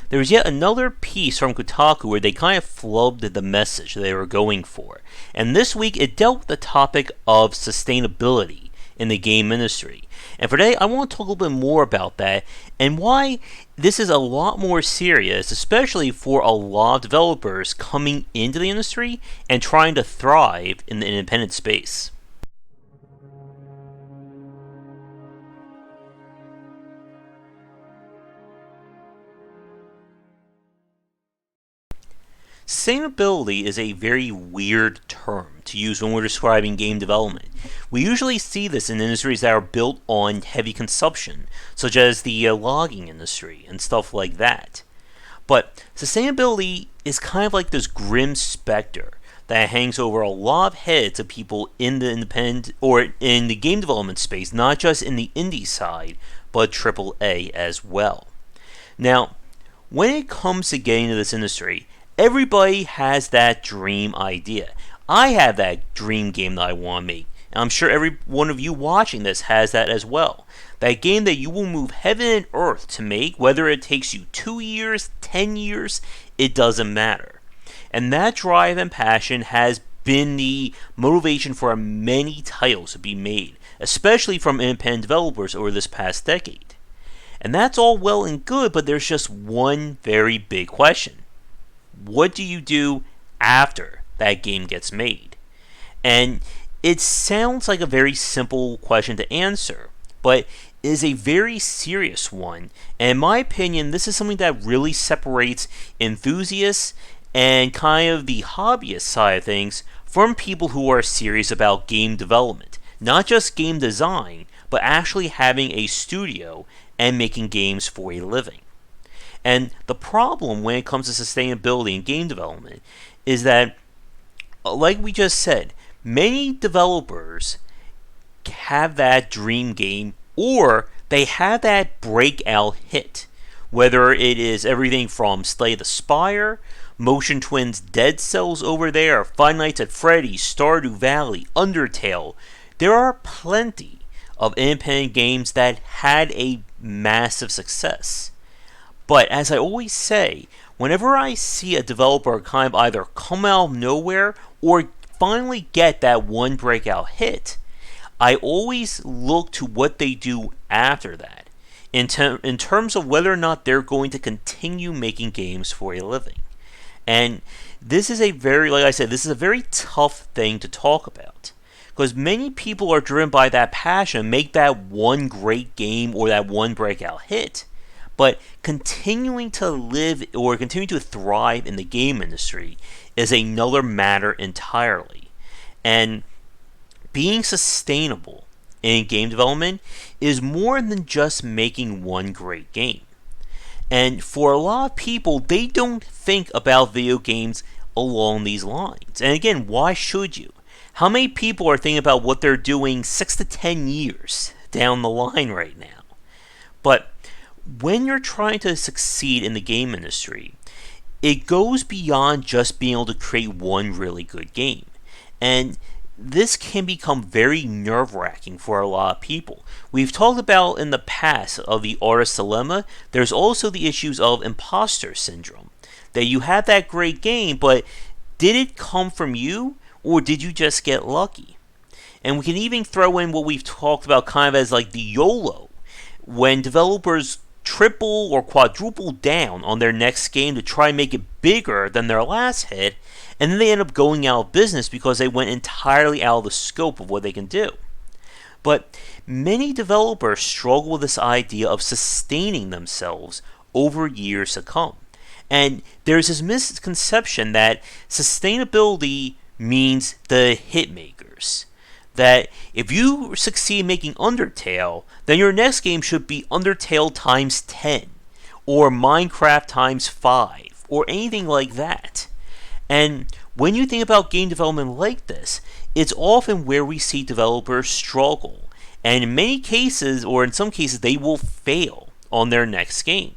there was yet another piece from Kotaku where they kind of flubbed the message they were going for. And this week it dealt with the topic of sustainability in the game industry. And for today, I want to talk a little bit more about that and why this is a lot more serious, especially for a lot of developers coming into the industry and trying to thrive in the independent space. Sustainability is a very weird term to use when we're describing game development. We usually see this in industries that are built on heavy consumption, such as the logging industry and stuff like that. But sustainability is kind of like this grim specter that hangs over a lot of heads of people in the independent or in the game development space, not just in the indie side, but AAA as well. Now, when it comes to getting into this industry, everybody has that dream idea. I have that dream game that I want to make, and I'm sure every one of you watching this has that as well. That game that you will move heaven and earth to make, whether it takes you 2 years, 10 years, it doesn't matter. And that drive and passion has been the motivation for many titles to be made, especially from independent developers over this past decade. And that's all well and good, but there's just one very big question. What do you do after that game gets made? And it sounds like a very simple question to answer, but it is a very serious one. And in my opinion, this is something that really separates enthusiasts and kind of the hobbyist side of things from people who are serious about game development. Not just game design, but actually having a studio and making games for a living. And the problem when it comes to sustainability in game development is that, like we just said, many developers have that dream game or they have that breakout hit. Whether it is everything from Slay the Spire, Motion Twins' Dead Cells over there, Five Nights at Freddy's, Stardew Valley, Undertale. There are plenty of independent games that had a massive success. But as I always say, whenever I see a developer kind of either come out of nowhere or finally get that one breakout hit, I always look to what they do after that, in terms of whether or not they're going to continue making games for a living. And this is this is a very tough thing to talk about. Because many people are driven by that passion, make that one great game or that one breakout hit. But continuing to live or continue to thrive in the game industry is another matter entirely. And being sustainable in game development is more than just making one great game. And for a lot of people, they don't think about video games along these lines. And again, why should you? How many people are thinking about what they're doing 6 to 10 years down the line right now? But when you're trying to succeed in the game industry, it goes beyond just being able to create one really good game. And this can become very nerve-wracking for a lot of people. We've talked about in the past of the artist's dilemma. There's also the issues of imposter syndrome. That you have that great game, but did it come from you, or did you just get lucky? And we can even throw in what we've talked about kind of as like the YOLO, when developers triple or quadruple down on their next game to try and make it bigger than their last hit, and then they end up going out of business because they went entirely out of the scope of what they can do. But many developers struggle with this idea of sustaining themselves over years to come. And there's this misconception that sustainability means the hit makers. That if you succeed making Undertale, then your next game should be Undertale times 10, or Minecraft times 5, or anything like that. And when you think about game development like this, it's often where we see developers struggle. And in many cases, or in some cases, they will fail on their next game.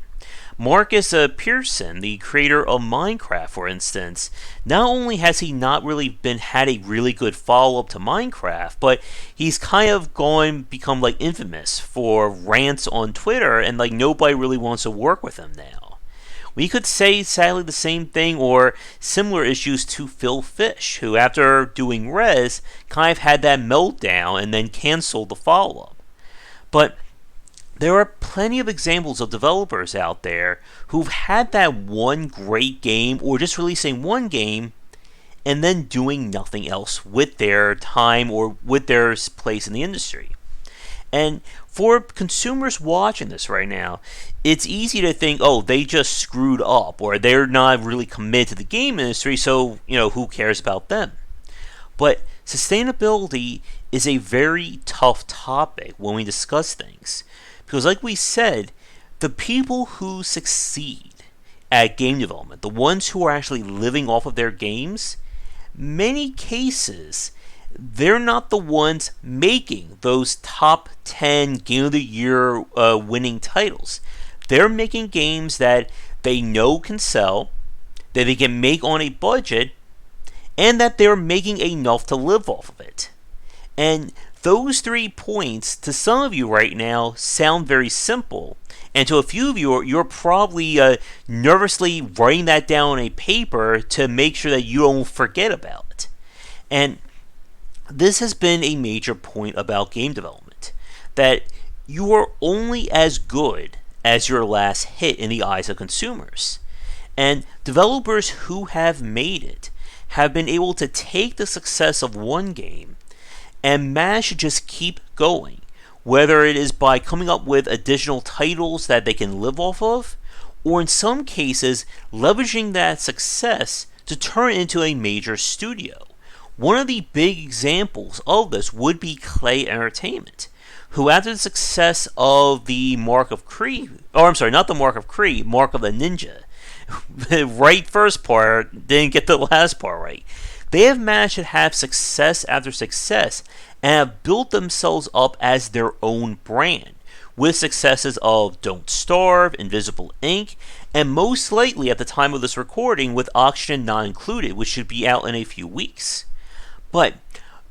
Marcus Pearson, the creator of Minecraft, for instance, not only has he not really had a really good follow-up to Minecraft, but he's kind of become like infamous for rants on Twitter, and like nobody really wants to work with him now. We could say, sadly, the same thing or similar issues to Phil Fish, who, after doing Res, kind of had that meltdown and then canceled the follow up. But there are plenty of examples of developers out there who've had that one great game or just releasing one game and then doing nothing else with their time or with their place in the industry. And for consumers watching this right now, it's easy to think, oh, they just screwed up or they're not really committed to the game industry, so, who cares about them? But sustainability is a very tough topic when we discuss things. Because like we said, the people who succeed at game development, the ones who are actually living off of their games, many cases, they're not the ones making those top 10 Game of the Year winning titles. They're making games that they know can sell, that they can make on a budget, and that they're making enough to live off of it. And those 3 points, to some of you right now, sound very simple. And to a few of you, you're probably nervously writing that down on a paper to make sure that you don't forget about it. And this has been a major point about game development, that you are only as good as your last hit in the eyes of consumers. And developers who have made it have been able to take the success of one game and manage to just keep going, whether it is by coming up with additional titles that they can live off of, or in some cases, leveraging that success to turn it into a major studio. One of the big examples of this would be Clay Entertainment, who after the success of the Mark of Kree, not the Mark of Kree, Mark of the Ninja, right first part, didn't get the last part right. They have managed to have success after success and have built themselves up as their own brand, with successes of Don't Starve, Invisible Ink, and most likely at the time of this recording with Oxygen Not Included, which should be out in a few weeks. But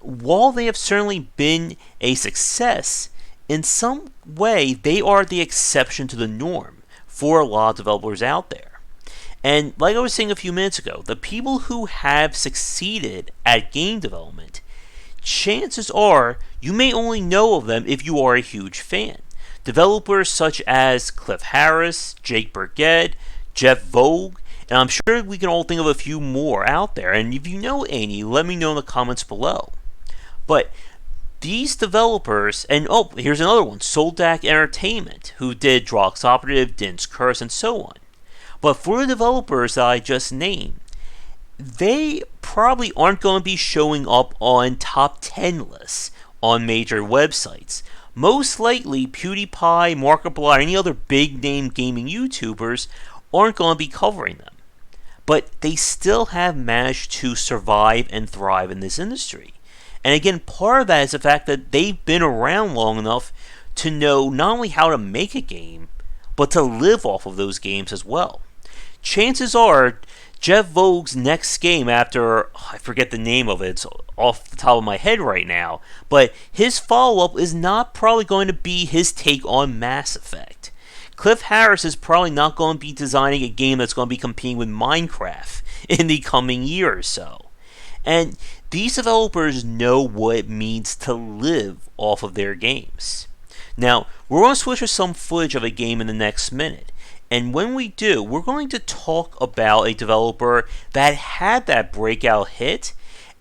while they have certainly been a success, in some way they are the exception to the norm for a lot of developers out there. And like I was saying a few minutes ago, the people who have succeeded at game development, chances are you may only know of them if you are a huge fan. Developers such as Cliff Harris, Jake Burgett, Jeff Vogue, and I'm sure we can all think of a few more out there. And if you know any, let me know in the comments below. But these developers, and here's another one, Soldak Entertainment, who did Drox Operative, Din's Curse, and so on. But for the developers that I just named, they probably aren't going to be showing up on top 10 lists on major websites. Most likely, PewDiePie, Markiplier, any other big name gaming YouTubers aren't going to be covering them. But they still have managed to survive and thrive in this industry. And again, part of that is the fact that they've been around long enough to know not only how to make a game, but to live off of those games as well. Chances are, Jeff Vogue's next game after, I forget the name of it, it's off the top of my head right now, but his follow-up is not probably going to be his take on Mass Effect. Cliff Harris is probably not going to be designing a game that's going to be competing with Minecraft in the coming year or so. And these developers know what it means to live off of their games. Now, we're going to switch to some footage of a game in the next minute. And when we do, we're going to talk about a developer that had that breakout hit,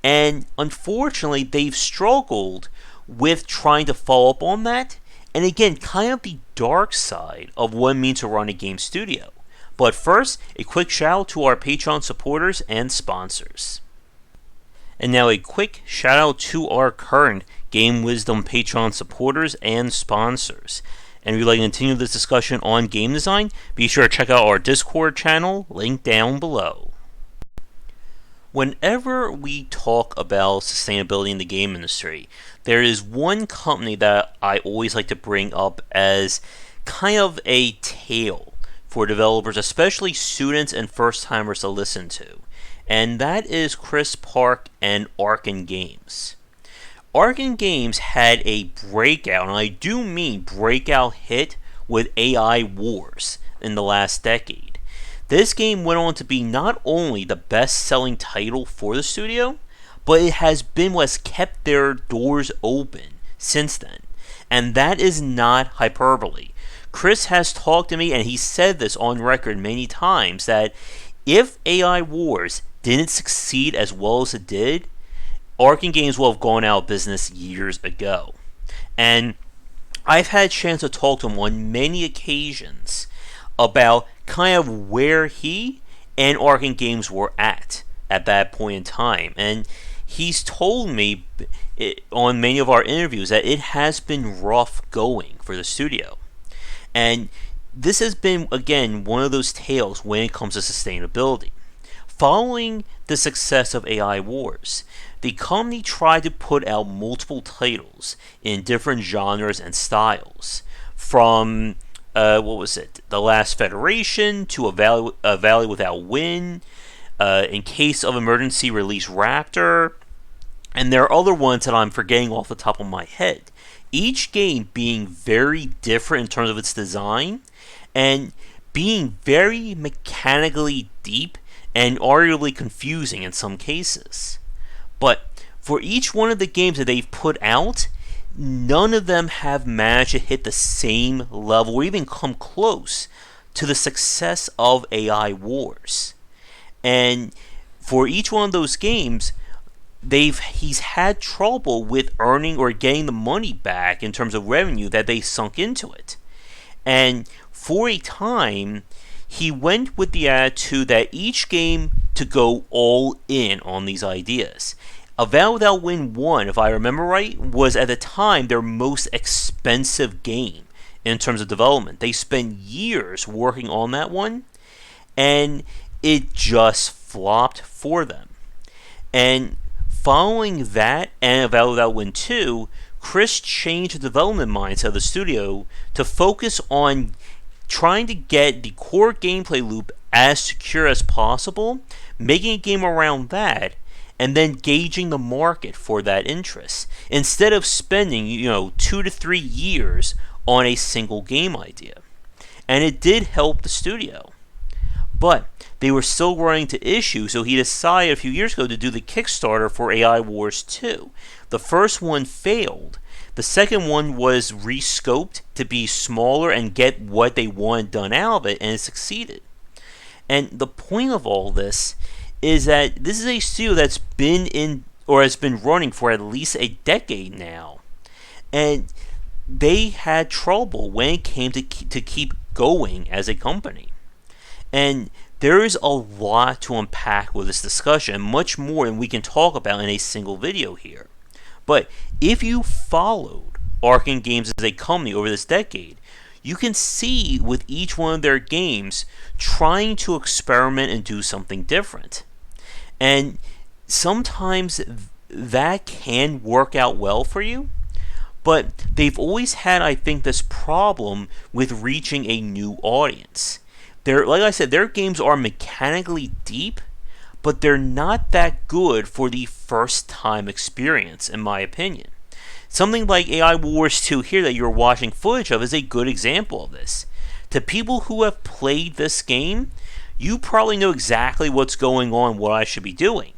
and unfortunately, they've struggled with trying to follow up on that. And again, kind of the dark side of what it means to run a game studio. But first, a quick shout out to our Patreon supporters and sponsors. And now a quick shout out to our current Game Wisdom Patreon supporters and sponsors. And if you'd like to continue this discussion on game design, be sure to check out our Discord channel, linked down below. Whenever we talk about sustainability in the game industry, there is one company that I always like to bring up as kind of a tale for developers, especially students and first-timers to listen to. And that is Chris Park and Arkan Games. Arkan Games had a breakout, and I do mean breakout hit, with AI Wars in the last decade. This game went on to be not only the best-selling title for the studio, but it has been what's kept their doors open since then. And that is not hyperbole. Chris has talked to me, and he said this on record many times, that if AI Wars didn't succeed as well as it did, Arkham Games will have gone out of business years ago. And I've had a chance to talk to him on many occasions about kind of where he and Arkham Games were at that point in time. And he's told me on many of our interviews that it has been rough going for the studio. And this has been, again, one of those tales when it comes to sustainability. Following the success of AI Wars, the company tried to put out multiple titles in different genres and styles, from The Last Federation to A Valley Without Wind, In Case of Emergency Release Raptor, and there are other ones that I'm forgetting off the top of my head. Each game being very different in terms of its design, and being very mechanically deep and arguably confusing in some cases. But for each one of the games that they've put out, none of them have managed to hit the same level or even come close to the success of AI Wars. And for each one of those games, he's had trouble with earning or getting the money back in terms of revenue that they sunk into it. And for a time, he went with the attitude that each game to go all in on these ideas. A Valley Without Wind 1, if I remember right, was at the time their most expensive game in terms of development. They spent years working on that one, and it just flopped for them. And following that and A Valley Without Wind 2, Chris changed the development mindset of the studio to focus on trying to get the core gameplay loop as secure as possible, making a game around that, and then gauging the market for that interest, instead of spending 2 to 3 years on a single game idea. And it did help the studio. But they were still running into issues, so he decided a few years ago to do the Kickstarter for AI Wars 2. The first one failed. The second one was rescoped to be smaller and get what they wanted done out of it, and it succeeded. And the point of all this is that this is a studio that's been in, or has been running for at least a decade now. And they had trouble when it came to keep going as a company. And there is a lot to unpack with this discussion, much more than we can talk about in a single video here. But if you followed Arkham Games as a company over this decade, you can see with each one of their games trying to experiment and do something different. And sometimes that can work out well for you, but they've always had, I think, this problem with reaching a new audience. Like I said, their games are mechanically deep, but they're not that good for the first time experience, in my opinion. Something like AI Wars 2 here that you're watching footage of is a good example of this. To people who have played this game, you probably know exactly what's going on, what I should be doing.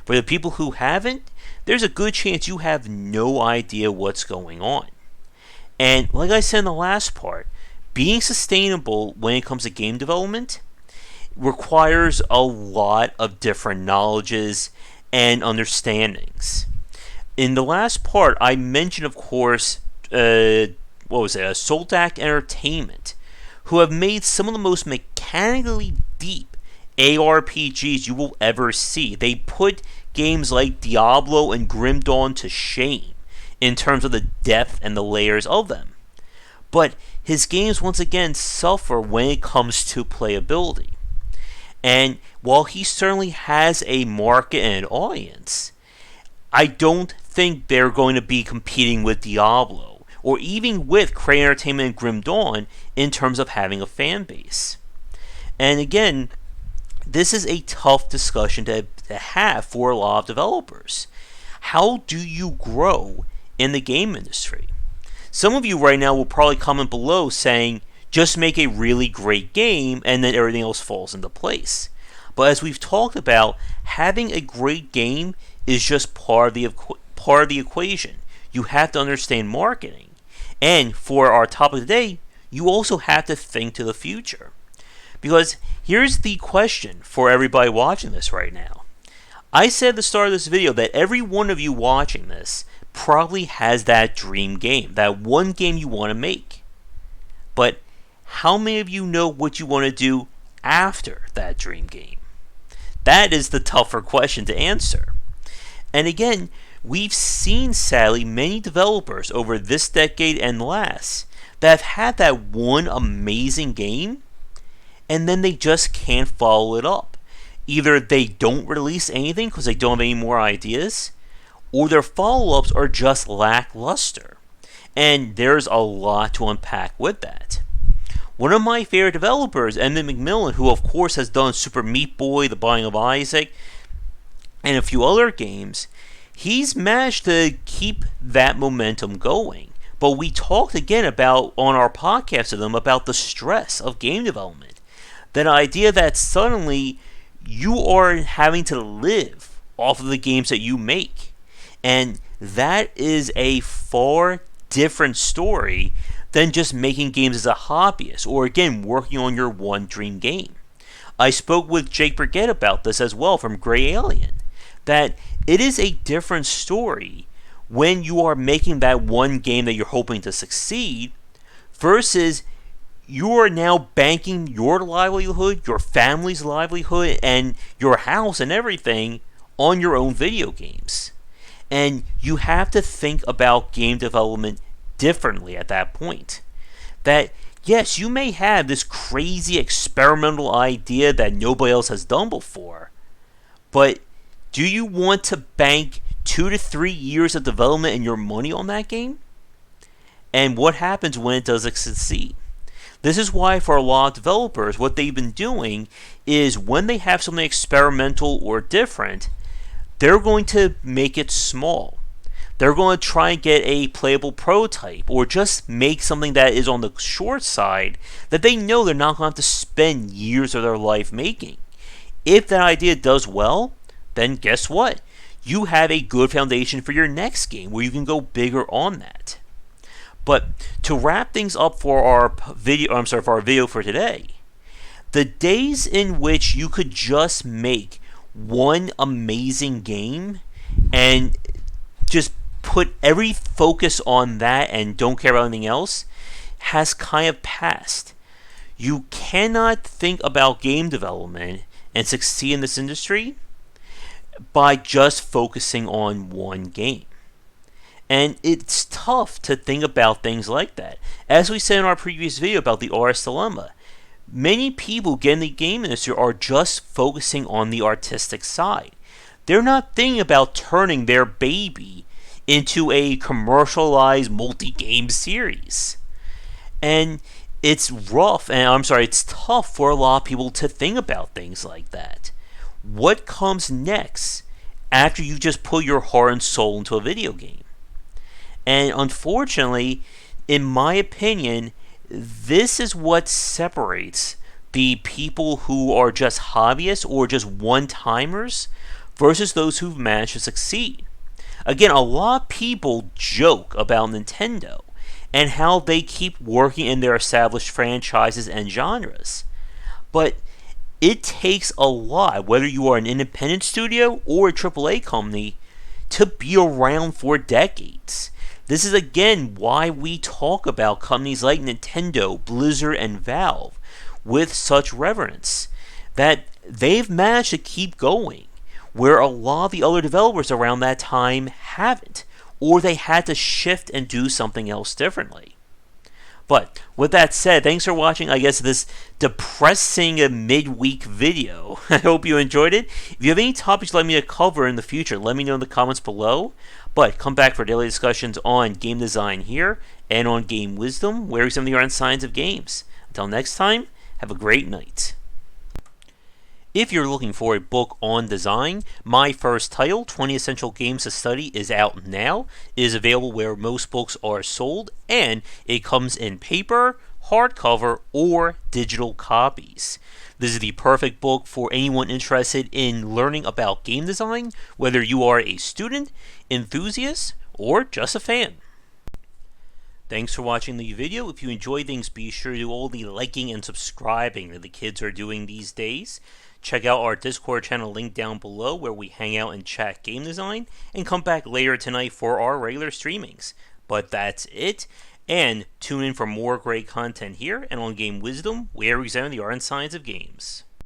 For the people who haven't, there's a good chance you have no idea what's going on. And like I said in the last part, being sustainable when it comes to game development requires a lot of different knowledges and understandings. In the last part, I mentioned, of course, Soldak Entertainment, who have made some of the most mechanically deep ARPGs you will ever see. They put games like Diablo and Grim Dawn to shame in terms of the depth and the layers of them. But his games once again suffer when it comes to playability. And while he certainly has a market and an audience, I don't think they're going to be competing with Diablo or even with Crane Entertainment and Grim Dawn in terms of having a fan base. And again, this is a tough discussion to have for a lot of developers. How do you grow in the game industry? Some of you right now will probably comment below saying, Just make a really great game, and then everything else falls into place. But as we've talked about, having a great game is just part of the equation. You have to understand marketing. And for our topic today, you also have to think to the future. Because here's the question for everybody watching this right now. I said at the start of this video that every one of you watching this probably has that dream game, that one game you want to make. But how many of you know what you want to do after that dream game? That is the tougher question to answer. And again, we've seen, sadly, many developers over this decade and last that have had that one amazing game, and then they just can't follow it up. Either they don't release anything because they don't have any more ideas, or their follow-ups are just lackluster. And there's a lot to unpack with that. One of my favorite developers, Emmett McMillan, who of course has done Super Meat Boy, The Binding of Isaac, and a few other games, he's managed to keep that momentum going. But we talked again about, on our podcast with him, about the stress of game development. That idea that suddenly you are having to live off of the games that you make. And that is a far different story than just making games as a hobbyist, or again, working on your one dream game. I spoke with Jake Burgett about this as well from Grey Alien, that it is a different story when you are making that one game that you're hoping to succeed versus you are now banking your livelihood, your family's livelihood, and your house and everything on your own video games. And you have to think about game development differently at that point. That, yes, you may have this crazy experimental idea that nobody else has done before, but do you want to bank 2 to 3 years of development and your money on that game? And what happens when it doesn't succeed? This is why for a lot of developers, what they've been doing is when they have something experimental or different, they're going to make it small. They're going to try and get a playable prototype or just make something that is on the short side that they know they're not going to have to spend years of their life making. If that idea does well, then guess what? You have a good foundation for your next game where you can go bigger on that. But to wrap things up for our video for today, the days in which you could just make one amazing game and just put every focus on that and don't care about anything else has kind of passed. You cannot think about game development and succeed in this industry by just focusing on one game. And it's tough to think about things like that. As we said in our previous video about the artist dilemma, many people who get in the game industry are just focusing on the artistic side. They're not thinking about turning their baby into a commercialized multi-game series. And it's rough, and it's tough for a lot of people to think about things like that. What comes next after you just put your heart and soul into a video game? And unfortunately, in my opinion, this is what separates the people who are just hobbyists or just one-timers versus those who've managed to succeed. Again, a lot of people joke about Nintendo and how they keep working in their established franchises and genres. But it takes a lot, whether you are an independent studio or a AAA company, to be around for decades. This is again why we talk about companies like Nintendo, Blizzard, and Valve with such reverence. That they've managed to keep going, where a lot of the other developers around that time haven't, or they had to shift and do something else differently. But with that said, thanks for watching, I guess, this depressing midweek video. I hope you enjoyed it. If you have any topics you'd like me to cover in the future, let me know in the comments below. But come back for daily discussions on game design here and on Game Wisdom, where we examine the art and science of games. Until next time, have a great night. If you're looking for a book on design, my first title, 20 Essential Games to Study, is out now. It is available where most books are sold, and it comes in paper, hardcover or digital copies. This is the perfect book for anyone interested in learning about game design, whether you are a student, enthusiast, or just a fan. Thanks for watching the video. If you enjoyed things, be sure to do all the liking and subscribing that the kids are doing these days. Check out our Discord channel link down below where we hang out and chat game design, and come back later tonight for our regular streamings. But that's it, and tune in for more great content here and on Game Wisdom, where we examine the art and science of games.